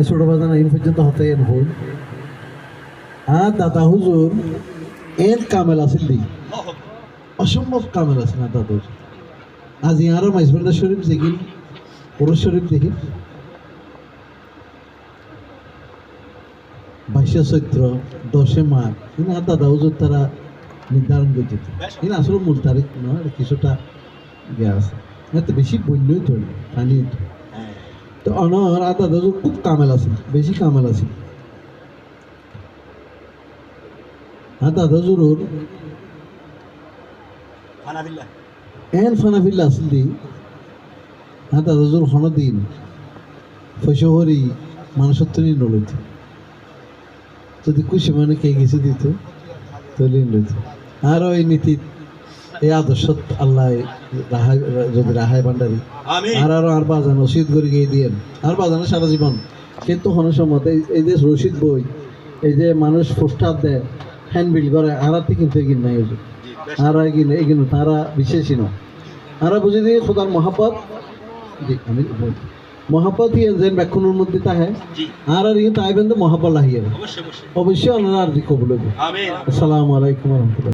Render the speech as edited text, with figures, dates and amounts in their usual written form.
ছোট বাজান এই পর্যন্ত হতে এন হই আর দাদা হুজুর এর কামেল আছিল দি অসম্ভব কামেল আছে না দাদা হুজুর আজ ইয়ারও মাইজবান্ডা শরীফ দেখি পুরুষ শরীফ দেখি 22 চৈত্র 10 মাঘ কিন্তু আর দাদা হুজুর তারা নির্ধারণ করে দিত কিন্তু আসলে মূল তারিখ নয় কিছুটা ইয়ে আছে এত বেশি বন্যই তো পানি তো অনর আর দাদা হুজুর খুব কামেল আছে বেশি কামেল আছে আর দাদা হুজুর এন ফানাফিল্লা আসল দি আর দাদা হুজুর হন দিন পয়সা হরি মানুষের তো নিয়ে নলইত যদি খুশি মানে কে কিছু দিত তৈরি লইত আর ওই নীতি এই আদর্শ আল্লাহ রাহাই যদি রাহাই ভান্ডারি আর বাজান রশিদ করে গিয়ে দিয়েন আর বাজানো সারা জীবন কিন্তু কোনো সময় এই যে রশিদ বই এই যে মানুষ পোস্টার দেয় হ্যান্ডবিল করে আর কিন্তু এগিয়ে নাই আর এগিয়ে তারা বিশেষই নয় আর বুঝে দিয়ে খোদার মহাব্বত আমি মহাব্বত ইয়ে যেন ব্যাখ্যানের মধ্যে তাহে আর ইয়ে তাই বেন্দে মহাব্বত লাহিয়ে অবশ্যই ওনারা আর কবুল আসসালামু আলাইকুম রহমতুল্লাহ